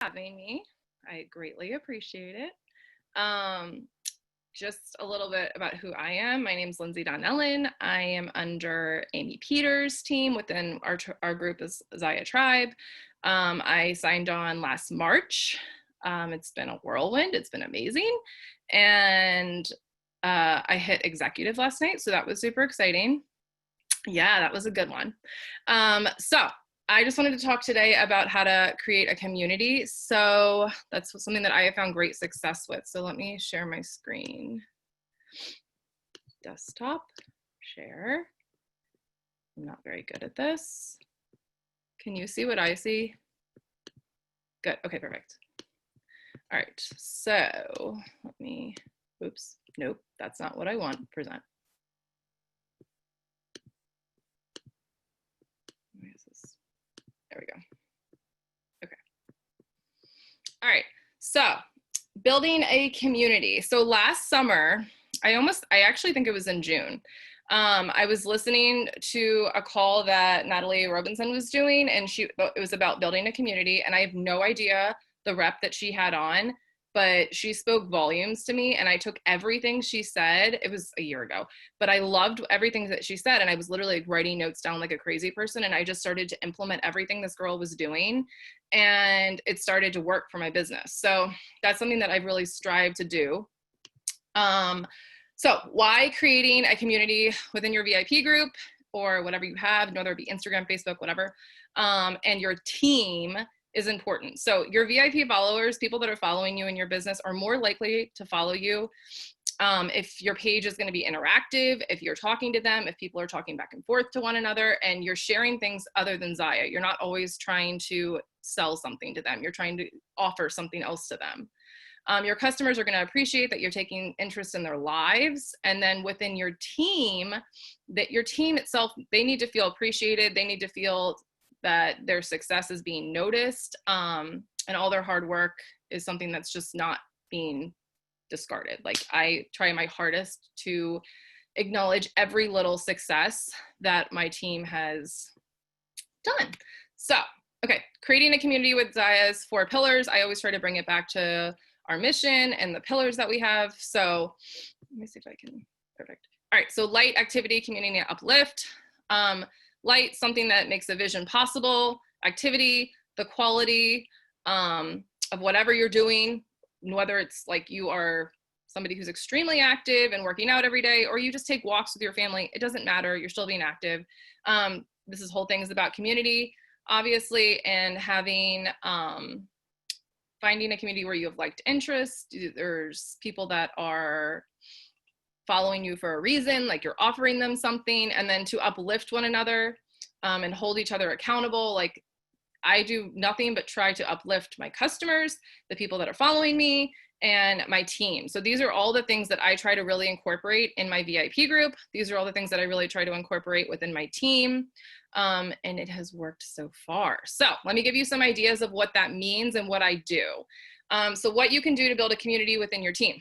Having me. I greatly appreciate it. Um, just a little bit about who I am. My name is Lindsey Donnellen. I am under Amy Peters' team within our group is Zaya Tribe. I signed on last March. It's been a whirlwind. It's been amazing. And I hit executive last night, so that was super exciting. Yeah, that was a good one. So I just wanted to talk today about how to create a community. So that's something that I have found great success with. So let me share my screen. Desktop, share. I'm not very good at this. Can you see what I see? Good, okay, perfect. All right, so let me, oops, nope, that's not what I want, present. Where is this? There we go. Okay. All right, so building a community. So last summer, I actually think it was in June. I was listening to a call that Natalie Robinson was doing, and it was about building a community, and I have no idea the rep that she had on, but she spoke volumes to me, and I took everything she said. It was a year ago, but I loved everything that she said, and I was literally writing notes down like a crazy person, and I just started to implement everything this girl was doing, and it started to work for my business. So that's something that I've really strived to do. So why creating a community within your VIP group or whatever you have, whether it be Instagram, Facebook, whatever, and your team is important. So your VIP followers, people that are following you in your business, are more likely to follow you if your page is going to be interactive, if you're talking to them, if people are talking back and forth to one another, and you're sharing things other than Zaya. You're not always trying to sell something to them. You're trying to offer something else to them. Your customers are going to appreciate that you're taking interest in their lives. And then within your team, that your team itself, they need to feel appreciated. They need to feel that their success is being noticed, and all their hard work is something that's just not being discarded. Like, I try my hardest to acknowledge every little success that my team has done. So, okay, creating a community with Zaya's 4 pillars. I always try to bring it back to our mission and the pillars that we have. So let me see if I can, perfect. All right, so light, activity, community, and uplift. Light, something that makes a vision possible. Activity, the quality of whatever you're doing, whether it's like you are somebody who's extremely active and working out every day, or you just take walks with your family, it doesn't matter, you're still being active. This whole thing is about community, obviously, and having, finding a community where you have liked interests. There's people that are following you for a reason, like you're offering them something, and then to uplift one another and hold each other accountable. Like, I do nothing but try to uplift my customers, the people that are following me, and my team. So these are all the things that I try to really incorporate in my VIP group. These are all the things that I really try to incorporate within my team. And it has worked so far. So let me give you some ideas of what that means and what I do. So what you can do to build a community within your team.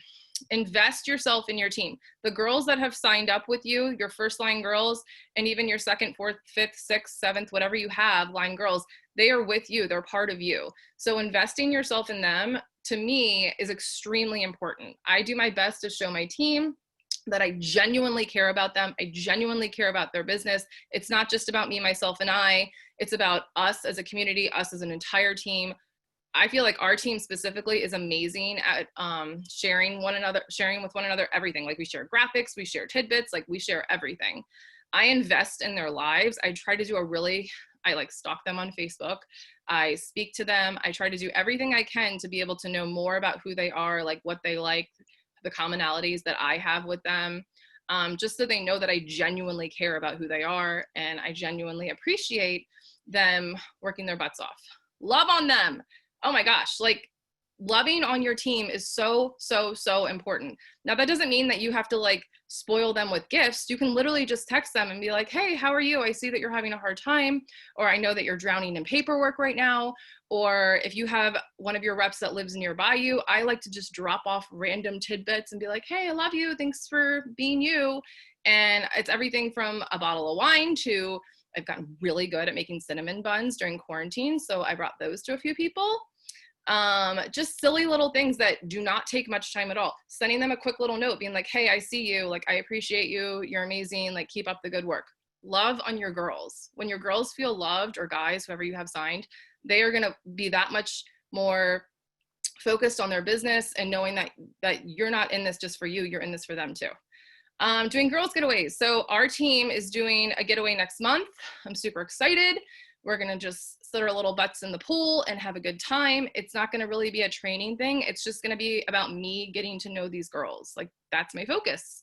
Invest yourself in your team. The girls that have signed up with you, your first line girls, and even your second, fourth, fifth, sixth, seventh, whatever you have, line girls, they are with you. They're part of you. So investing yourself in them, to me, is extremely important. I do my best to show my team that I genuinely care about them. I genuinely care about their business. It's not just about me, myself, and I. It's about us as a community, us as an entire team. I feel like our team specifically is amazing at sharing with one another everything. Like, we share graphics, we share tidbits, like we share everything. I invest in their lives. I try to do I like stalk them on Facebook. I speak to them. I try to do everything I can to be able to know more about who they are, like what they like, the commonalities that I have with them, just so they know that I genuinely care about who they are and I genuinely appreciate them working their butts off. Love on them. Oh my gosh, like, loving on your team is so, so, so important. Now, that doesn't mean that you have to like spoil them with gifts. You can literally just text them and be like, hey, how are you? I see that you're having a hard time, or I know that you're drowning in paperwork right now. Or if you have one of your reps that lives nearby you, I like to just drop off random tidbits and be like, hey, I love you. Thanks for being you. And it's everything from a bottle of wine to, I've gotten really good at making cinnamon buns during quarantine, so I brought those to a few people. Just silly little things that do not take much time at all. Sending them a quick little note being like, hey, I see you. Like, I appreciate you. You're amazing. Like, keep up the good work. Love on your girls. When your girls feel loved, or guys, whoever you have signed, they are going to be that much more focused on their business and knowing that you're not in this just for you. You're in this for them too. Doing girls getaways. So our team is doing a getaway next month. I'm super excited. We're going to just sit our little butts in the pool and have a good time. It's not going to really be a training thing. It's just going to be about me getting to know these girls. Like, that's my focus.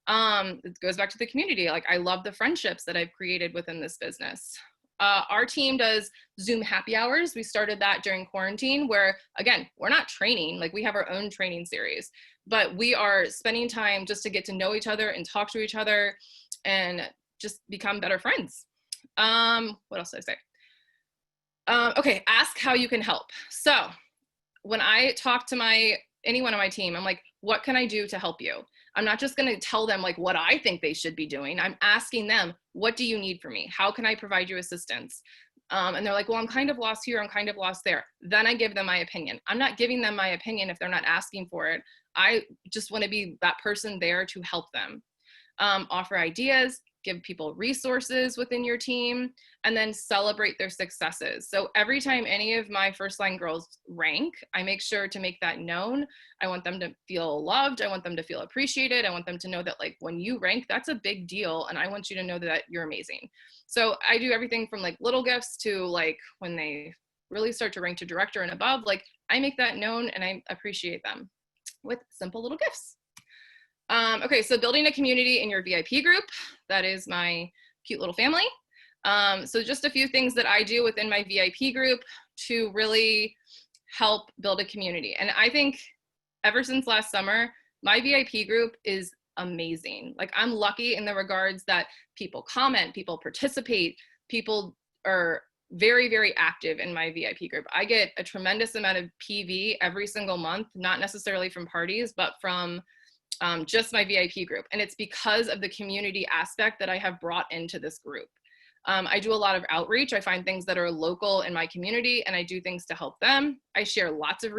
It goes back to the community. Like, I love the friendships that I've created within this business. Our team does Zoom happy hours. We started that during quarantine, where, again, we're not training. Like, we have our own training series, but we are spending time just to get to know each other and talk to each other and just become better friends. What else did I say? Okay, ask how you can help. So when I talk to anyone on my team, I'm like, what can I do to help you? I'm not just going to tell them like what I think they should be doing. I'm asking them, what do you need from me? How can I provide you assistance? And they're like, well, I'm kind of lost here. I'm kind of lost there. Then I give them my opinion. I'm not giving them my opinion if they're not asking for it. I just want to be that person there to help them. Offer ideas, give people resources within your team, and then celebrate their successes. So every time any of my first line girls rank, I make sure to make that known. I want them to feel loved. I want them to feel appreciated. I want them to know that, like, when you rank, that's a big deal. And I want you to know that you're amazing. So I do everything from like little gifts to like when they really start to rank to director and above, like I make that known and I appreciate them with simple little gifts. Okay, so building a community in your VIP group. That is my cute little family. So just a few things that I do within my VIP group to really help build a community. And I think ever since last summer, my VIP group is amazing. Like, I'm lucky in the regards that people comment, people participate, people are very, very active in my VIP group. I get a tremendous amount of PV every single month, not necessarily from parties, but from just my VIP group. And it's because of the community aspect that I have brought into this group. I do a lot of outreach. I find things that are local in my community and I do things to help them. I share lots of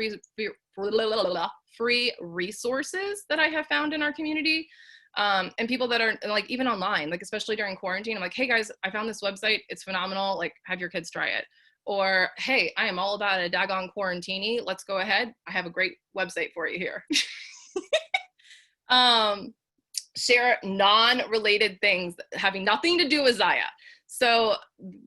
free resources that I have found in our community. And people that are like, even online, like especially during quarantine, I'm like, hey guys, I found this website. It's phenomenal. Like, have your kids try it. Or, hey, I am all about a daggone quarantini. Let's go ahead. I have a great website for you here. Share non-related things having nothing to do with Zaya. So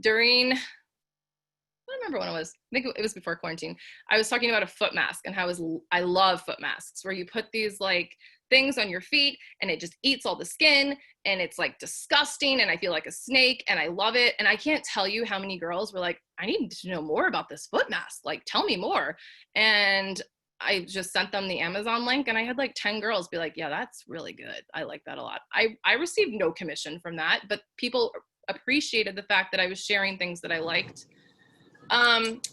during, I don't remember when it was, I think it was before quarantine, I was talking about a foot mask and how I love foot masks, where you put these like things on your feet and it just eats all the skin and it's like disgusting and I feel like a snake and I love it. And I can't tell you how many girls were like, I need to know more about this foot mask. Like, tell me more. And I just sent them the Amazon link and I had like 10 girls be like, yeah, that's really good. I like that a lot. I received no commission from that, but people appreciated the fact that I was sharing things that I liked.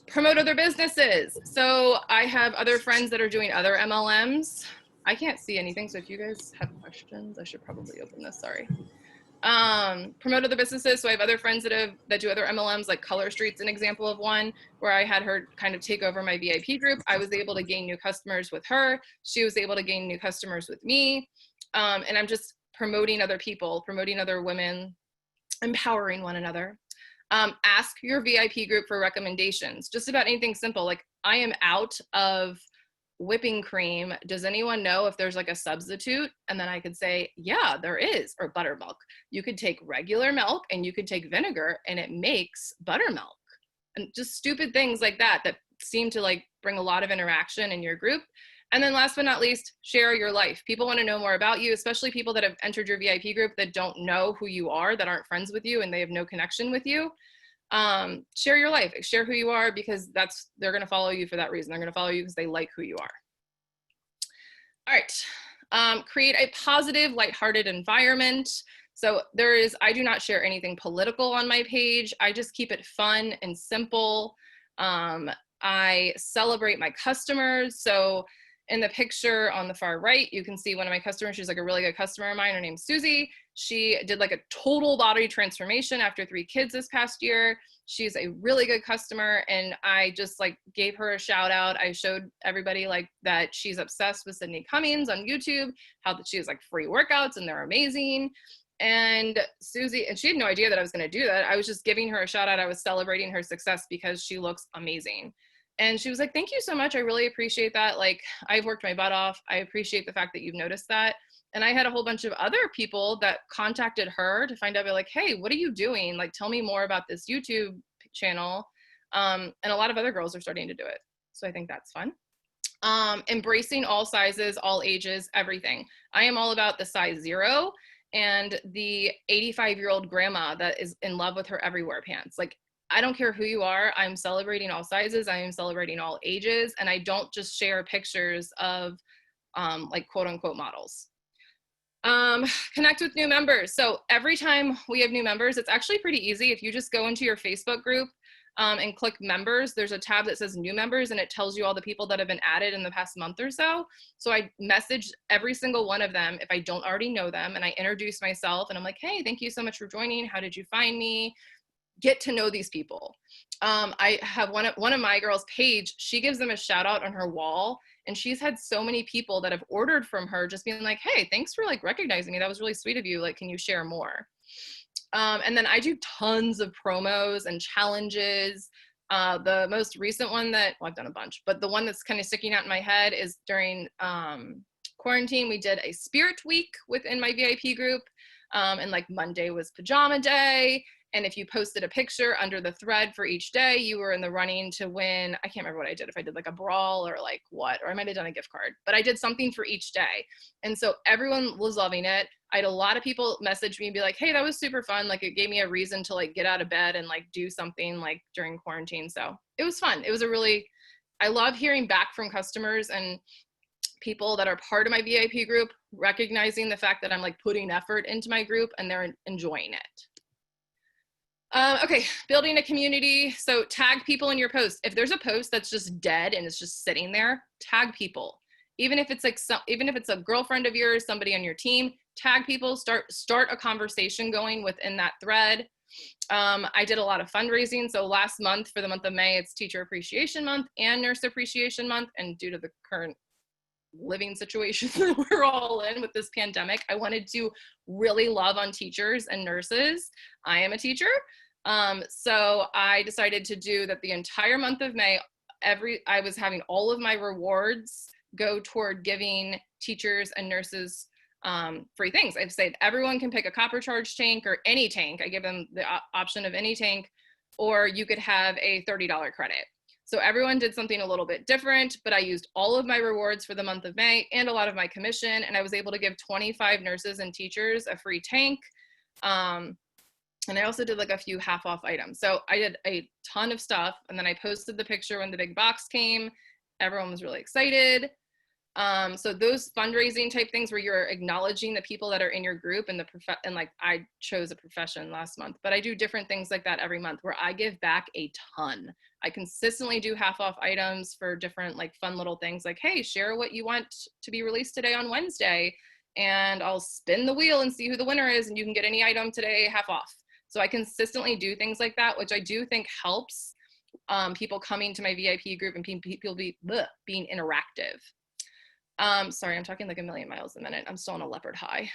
Promote other businesses. So I have other friends that are doing other MLMs. I can't see anything. So if you guys have questions, I should probably open this, sorry. Promote other businesses. So I have other friends that do other MLMs, like Color Street's an example of one, where I had her kind of take over my VIP group. I was able to gain new customers with her. She was able to gain new customers with me. And I'm just promoting other people, promoting other women, empowering one another. Ask your VIP group for recommendations, just about anything simple. Like, I am out of whipping cream. Does anyone know if there's like a substitute? And then I could say, yeah, there is. Or buttermilk. You could take regular milk and you could take vinegar and it makes buttermilk. And just stupid things like that seem to like bring a lot of interaction in your group. And then last but not least, share your life. People want to know more about you, especially people that have entered your VIP group that don't know who you are, that aren't friends with you and they have no connection with you. Share your life, share who you are, because they're going to follow you for that reason. They're going to follow you because they like who you are. All right. Create a positive, lighthearted environment. So I do not share anything political on my page. I just keep it fun and simple. I celebrate my customers. So In the picture on the far right, you can see one of my customers. She's like a really good customer of mine. Her name's Susie. She did like a total body transformation after 3 kids this past year. She's a really good customer. And I just like gave her a shout out. I showed everybody like that she's obsessed with Sydney Cummings on YouTube, how that she has like free workouts and they're amazing. And Susie, and she had no idea that I was going to do that. I was just giving her a shout out. I was celebrating her success because she looks amazing. And she was like, thank you so much. I really appreciate that. Like, I've worked my butt off. I appreciate the fact that you've noticed that. And I had a whole bunch of other people that contacted her to find out, like, hey, what are you doing? Like, tell me more about this YouTube channel. And a lot of other girls are starting to do it. So I think that's fun. Embracing all sizes, all ages, everything. I am all about the size 0 and the 85-year-old grandma that is in love with her everywhere pants. Like, I don't care who you are. I'm celebrating all sizes. I am celebrating all ages. And I don't just share pictures of like quote unquote models. Connect with new members. So every time we have new members, it's actually pretty easy. If you just go into your Facebook group and click members, there's a tab that says new members and it tells you all the people that have been added in the past month or so. So I message every single one of them if I don't already know them, and I introduce myself and I'm like, hey, thank you so much for joining. How did you find me? Get to know these people. I have one of my girls, Paige, she gives them a shout out on her wall. And she's had so many people that have ordered from her just being like, hey, thanks for like recognizing me. That was really sweet of you. Like, can you share more? And then I do tons of promos and challenges. The most recent one that, well, I've done a bunch, but the one that's kind of sticking out in my head is during quarantine, we did a spirit week within my VIP group. And like Monday was pajama day. And if you posted a picture under the thread for each day, you were in the running to win. I can't remember what I did, if I did like a brawl or like what, or I might've done a gift card, but I did something for each day. And so everyone was loving it. I had a lot of people message me and be like, hey, that was super fun. Like, it gave me a reason to like get out of bed and like do something like during quarantine. So it was fun. It was I love hearing back from customers and people that are part of my VIP group, recognizing the fact that I'm like putting effort into my group and they're enjoying it. Okay, building a community. So tag people in your post. If there's a post that's just dead and it's just sitting there, tag people. Even if it's like even if it's a girlfriend of yours, somebody on your team, tag people. Start a conversation going within that thread. I did a lot of fundraising. So last month, for the month of May, it's Teacher Appreciation Month and Nurse Appreciation Month. And due to the current living situation that we're all in with this pandemic, I wanted to really love on teachers and nurses. I am a teacher. So I decided to do that the entire month of May. I was having all of my rewards go toward giving teachers and nurses free things. I've said everyone can pick a copper charge tank or any tank. I give them the option of any tank, or you could have a $30 credit. So everyone did something a little bit different, but I used all of my rewards for the month of May and a lot of my commission, and I was able to give 25 nurses and teachers a free tank. And I also did like a few half off items. So I did a ton of stuff, and then I posted the picture when the big box came. Everyone was really excited. So those fundraising type things where you're acknowledging the people that are in your group and and like I chose a profession last month, but I do different things like that every month where I give back a ton. I consistently do half off items for different like fun little things like, hey, share what you want to be released today on Wednesday, and I'll spin the wheel and see who the winner is, and you can get any item today half off. So I consistently do things like that, which I do think helps people coming to my VIP group and people being interactive. Sorry, I'm talking like a million miles a minute. I'm still on a leopard high.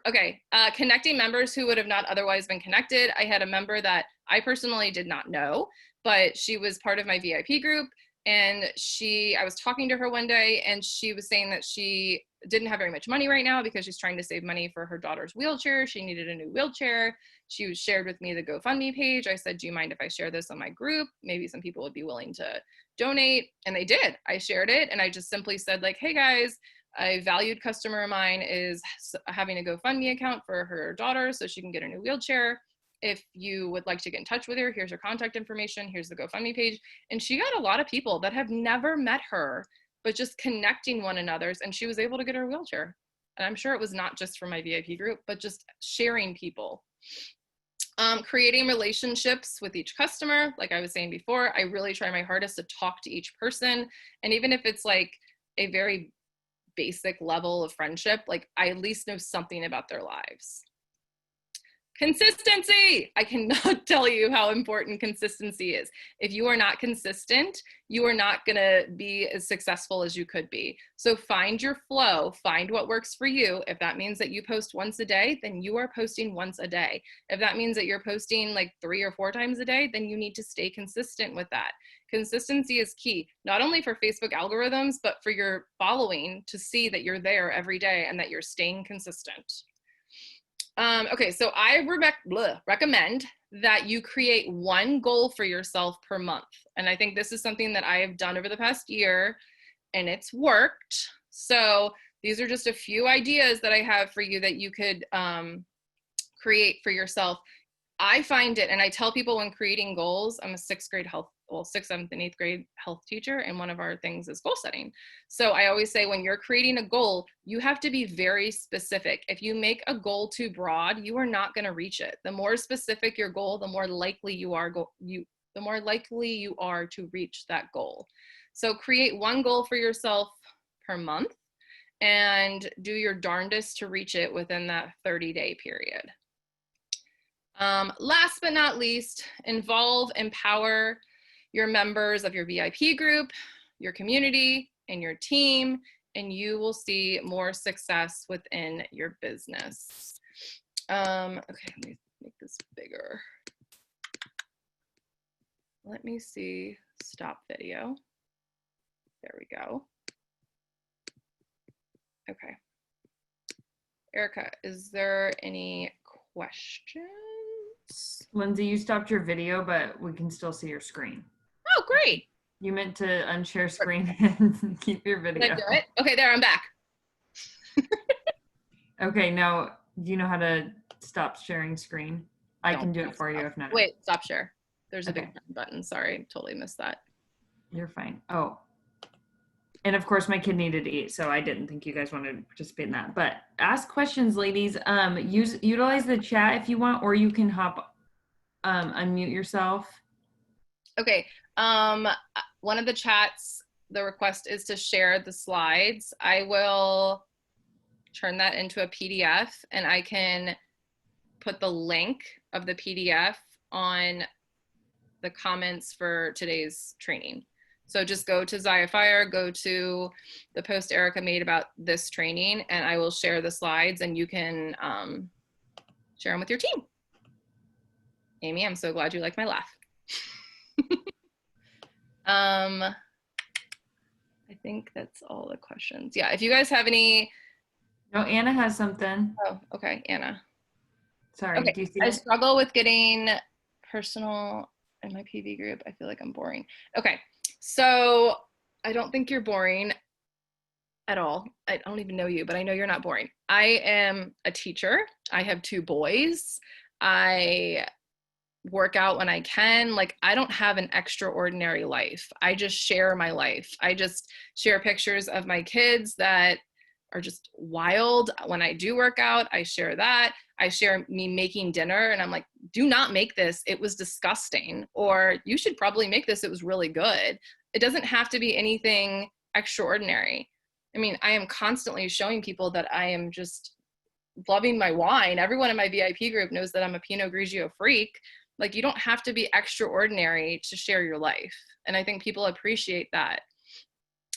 Okay, connecting members who would have not otherwise been connected. I had a member that I personally did not know, but she was part of my VIP group, and I was talking to her one day, and she was saying that she didn't have very much money right now because she's trying to save money for her daughter's wheelchair. She needed a new wheelchair. She shared with me the GoFundMe page. I said, do you mind if I share this on my group? Maybe some people would be willing to donate. And they did. I shared it, and I just simply said like, hey guys, a valued customer of mine is having a GoFundMe account for her daughter so she can get a new wheelchair. If you would like to get in touch with her, here's her contact information. Here's the GoFundMe page. And she got a lot of people that have never met her, but just connecting one another. And she was able to get her wheelchair. And I'm sure it was not just for my VIP group, but just sharing people. Creating relationships with each customer. Like I was saying before, I really try my hardest to talk to each person. And even if it's like a very basic level of friendship, like I at least know something about their lives. Consistency. I cannot tell you how important consistency is. If you are not consistent, you are not going to be as successful as you could be. So find your flow, find what works for you. If that means that you post once a day, then you are posting once a day. If that means that you're posting like 3 or 4 times a day, then you need to stay consistent with that. Consistency is key, not only for Facebook algorithms, but for your following to see that you're there every day and that you're staying consistent. Okay, so I recommend that you create one goal for yourself per month. And I think this is something that I have done over the past year and it's worked. So these are just a few ideas that I have for you that you could create for yourself. I find it, and I tell people when creating goals, I'm a 6th, 7th, and 8th grade health teacher, and one of our things is goal setting. So I always say when you're creating a goal, you have to be very specific. If you make a goal too broad, you are not going to reach it. The more specific your goal, the more likely you are to reach that goal. So create one goal for yourself per month and do your darndest to reach it within that 30-day period. Last but not least, empower your members of your VIP group, your community, and your team, and you will see more success within your business. Okay, let me make this bigger. Let me see, stop video. There we go. Okay. Erica, is there any questions? Lindsay, you stopped your video, but we can still see your screen. Oh, great. You meant to unshare screen and keep your video. Did I do it? Okay, there, I'm back. Okay, now, do you know how to stop sharing screen? I can do it for you if not. Wait, stop share. There's a big button. Sorry, totally missed that. You're fine. Oh. And of course, my kid needed to eat, so I didn't think you guys wanted to participate in that. But ask questions, ladies. Utilize the chat if you want, or you can unmute yourself. Okay. One of the chats, the request is to share the slides. I will turn that into a PDF, and I can put the link of the PDF on the comments for today's training. So just go to Zaya Fire, go to the post Erica made about this training, and I will share the slides and you can share them with your team. Amy, I'm so glad you like my laugh. I think that's all the questions. Yeah, if you guys have any. No, Anna has something. Oh, okay, Anna. Sorry, okay. Do you see I it? struggle with getting personal in my PV group. I feel like I'm boring. Okay. So I don't think you're boring at all. I don't even know you, but I know you're not boring. I am a teacher. I have 2 boys. I work out when I can. Like, I don't have an extraordinary life. I just share my life. I just share pictures of my kids that are just wild. When I do work out, I share that. I share me making dinner and I'm like, do not make this. It was disgusting. Or you should probably make this. It was really good. It doesn't have to be anything extraordinary. I mean, I am constantly showing people that I am just loving my wine. Everyone in my VIP group knows that I'm a Pinot Grigio freak. Like, you don't have to be extraordinary to share your life. And I think people appreciate that.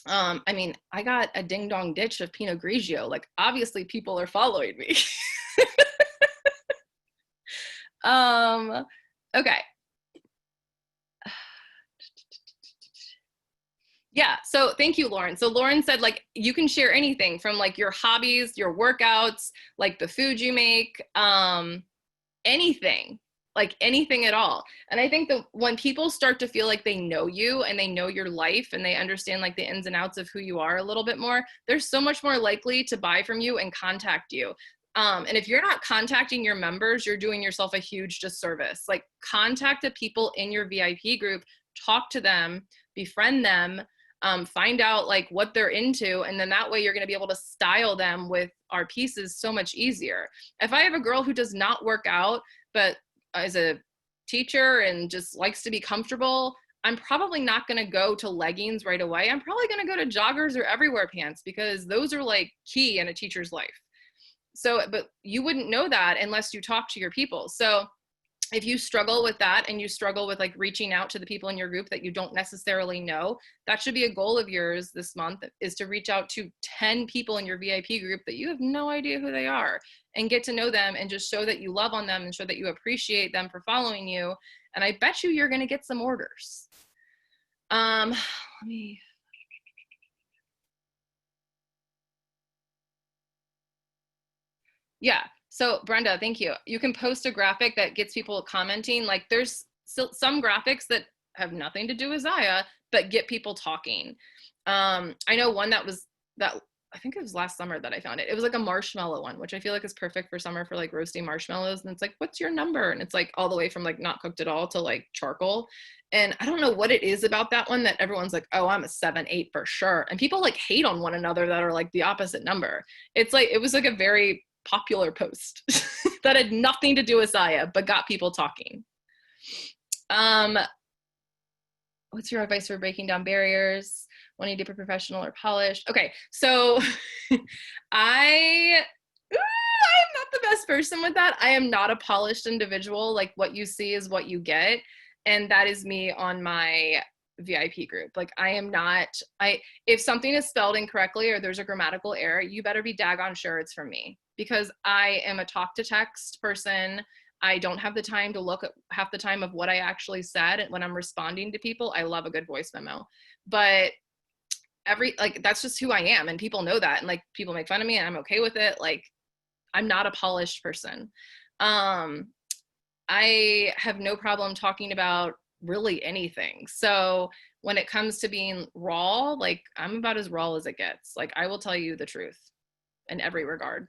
I mean, I got a ding dong ditch of Pinot Grigio. Like, obviously people are following me. Okay. Yeah, so thank you, Lauren. So Lauren said, like, you can share anything from like your hobbies, your workouts, like the food you make, anything, like anything at all. And I think that when people start to feel like they know you and they know your life and they understand like the ins and outs of who you are a little bit more, they're so much more likely to buy from you and contact you. And if you're not contacting your members, you're doing yourself a huge disservice. Like, contact the people in your VIP group, talk to them, befriend them, find out like what they're into. And then that way you're going to be able to style them with our pieces so much easier. If I have a girl who does not work out, but is a teacher and just likes to be comfortable, I'm probably not going to go to leggings right away. I'm probably going to go to joggers or everywhere pants, because those are like key in a teacher's life. So, but you wouldn't know that unless you talk to your people. So if you struggle with that and you struggle with like reaching out to the people in your group that you don't necessarily know, that should be a goal of yours this month, is to reach out to 10 people in your VIP group that you have no idea who they are, and get to know them and just show that you love on them and show that you appreciate them for following you. And I bet you're going to get some orders. Let me. Yeah. So Brenda, thank you. You can post a graphic that gets people commenting. Like there's still some graphics that have nothing to do with Zaya, but get people talking. I know one that I think it was last summer that I found it. It was like a marshmallow one, which I feel like is perfect for summer for like roasting marshmallows. And it's like, what's your number? And it's like all the way from like not cooked at all to like charcoal. And I don't know what it is about that one that everyone's like, oh, I'm a 7, 8 for sure. And people like hate on one another that are like the opposite number. It's like, it was like a very popular post that had nothing to do with Zaya, but got people talking. What's your advice for breaking down barriers, wanting to be professional or polished? Okay, so I'm not the best person with that. I am not a polished individual. Like what you see is what you get. And that is me on my VIP group. Like I am not, if something is spelled incorrectly or there's a grammatical error, you better be daggone sure it's from me, because I am a talk to text person. I don't have the time to look at half the time of what I actually said when I'm responding to people. I love a good voice memo, but that's just who I am. And people know that. And like people make fun of me and I'm okay with it. Like I'm not a polished person. I have no problem talking about really anything. So when it comes to being raw, like I'm about as raw as it gets. Like I will tell you the truth in every regard.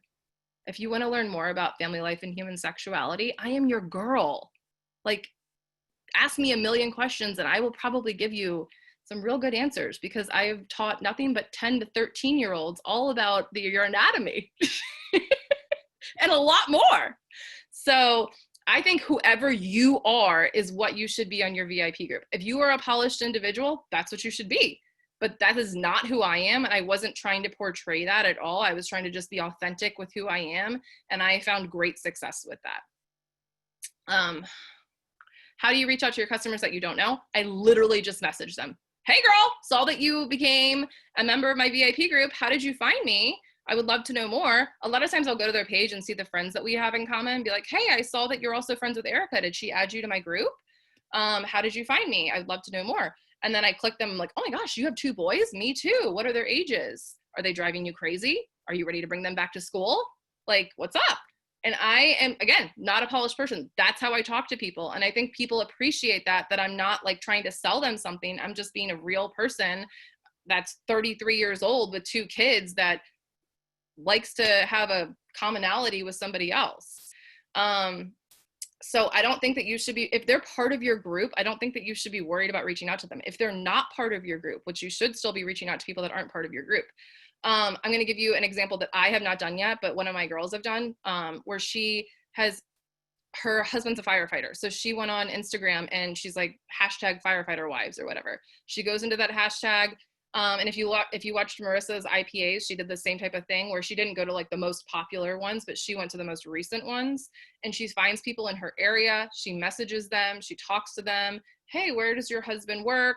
If you want to learn more about family life and human sexuality, I am your girl. Like ask me a million questions and I will probably give you some real good answers, because I have taught nothing but 10 to 13-year-olds all about your anatomy and a lot more. So I think whoever you are is what you should be on your VIP group. If you are a polished individual, that's what you should be. But that is not who I am. And I wasn't trying to portray that at all. I was trying to just be authentic with who I am. And I found great success with that. How do you reach out to your customers that you don't know? I literally just message them. Hey girl, saw that you became a member of my VIP group. How did you find me? I would love to know more. A lot of times I'll go to their page and see the friends that we have in common and be like, hey, I saw that you're also friends with Erica. Did she add you to my group? How did you find me? I'd love to know more. And then I click them like, oh my gosh, you have 2 boys? Me too. What are their ages? Are they driving you crazy? Are you ready to bring them back to school? Like, what's up? And I am, again, not a polished person. That's how I talk to people. And I think people appreciate that I'm not like trying to sell them something. I'm just being a real person that's 33 years old with 2 kids that likes to have a commonality with somebody else. So I don't think that you should be, if they're part of your group, I don't think that you should be worried about reaching out to them. If they're not part of your group, which you should still be reaching out to people that aren't part of your group. I'm going to give you an example that I have not done yet, but one of my girls have done, where her husband's a firefighter. So she went on Instagram and she's like #firefighterwives or whatever. She goes into that hashtag. And if you watched Marissa's IPAs, she did the same type of thing where she didn't go to like the most popular ones, but she went to the most recent ones, and she finds people in her area. She messages them, she talks to them. Hey, where does your husband work?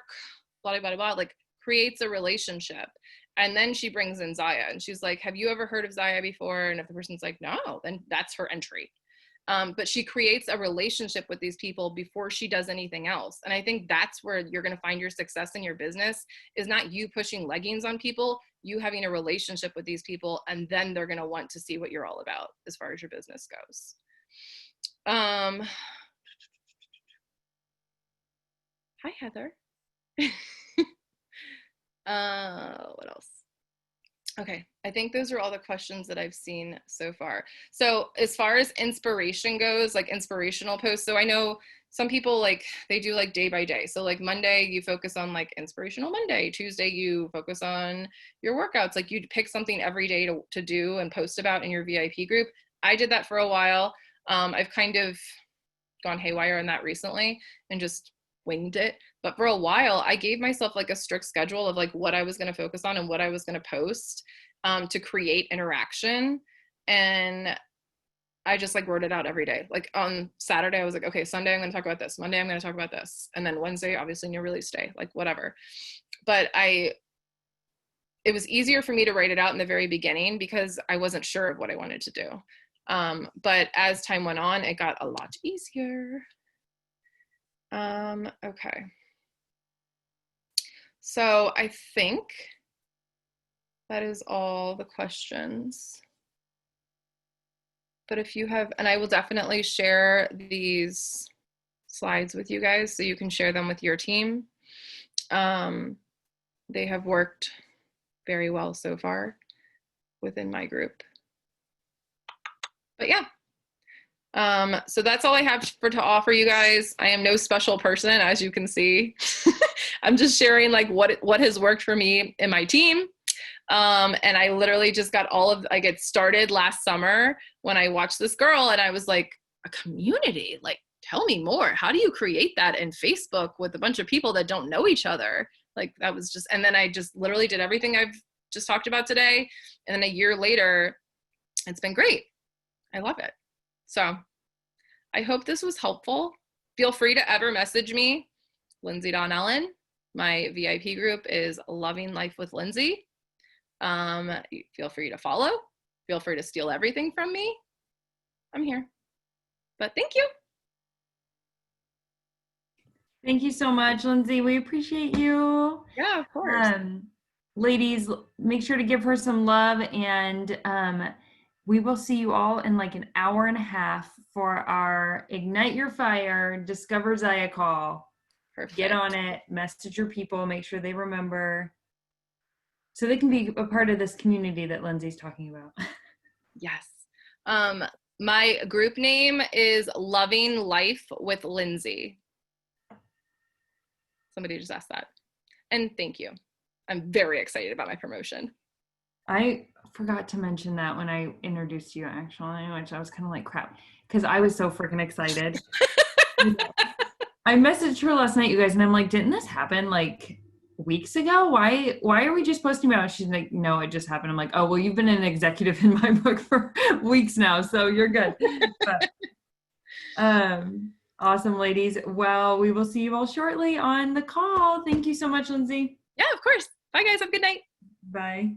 Blah, blah, blah, blah, like creates a relationship. And then she brings in Zaya and she's like, have you ever heard of Zaya before? And if the person's like, no, then that's her entry. But she creates a relationship with these people before she does anything else. And I think that's where you're going to find your success in your business, is not you pushing leggings on people, you having a relationship with these people, and then they're going to want to see what you're all about as far as your business goes. Hi, Heather. What else? Okay, I think those are all the questions that I've seen so far. So as far as inspiration goes, like inspirational posts, so I know some people like, they do like day by day. So like Monday, you focus on like inspirational Monday. Tuesday, you focus on your workouts. Like you'd pick something every day to do and post about in your VIP group. I did that for a while. I've kind of gone haywire in that recently and just winged it. But for a while, I gave myself like a strict schedule of like what I was going to focus on and what I was going to post to create interaction. And I just like wrote it out every day. Like on Saturday, I was like, okay, Sunday, I'm going to talk about this. Monday, I'm going to talk about this. And then Wednesday, obviously new release day, like whatever. But it was easier for me to write it out in the very beginning because I wasn't sure of what I wanted to do. But as time went on, it got a lot easier. Okay. So I think that is all the questions. But if you have, and I will definitely share these slides with you guys so you can share them with your team. They have worked very well so far within my group. But yeah. So that's all I have to offer you guys. I am no special person, as you can see. I'm just sharing like what has worked for me in my team. And I literally just got it started last summer when I watched this girl and I was like, a community, like, tell me more. How do you create that in Facebook with a bunch of people that don't know each other? Like that was just, and then I just literally did everything I've just talked about today. And then a year later, it's been great. I love it. So I hope this was helpful. Feel free to ever message me, Lindsey Donnellen. My VIP group is Loving Life with Lindsey. Feel free to follow. Feel free to steal everything from me. I'm here. But thank you. Thank you so much, Lindsey. We appreciate you. Yeah, of course. Ladies, make sure to give her some love, and we will see you all in like an hour and a half for our Ignite Your Fire, Discover Zaya call. Perfect. Get on it, message your people, make sure they remember so they can be a part of this community that Lindsey's talking about. Yes. My group name is Loving Life with Lindsey. Somebody just asked that. And thank you. I'm very excited about my promotion. I forgot to mention that when I introduced you, actually, which I was kind of like, crap, because I was so freaking excited. I messaged her last night, you guys, and I'm like, didn't this happen like weeks ago? Why are we just posting about it? She's like, no, it just happened. I'm like, oh, well, you've been an executive in my book for weeks now, so you're good. But, awesome, ladies. Well, we will see you all shortly on the call. Thank you so much, Lindsey. Yeah, of course. Bye, guys. Have a good night. Bye.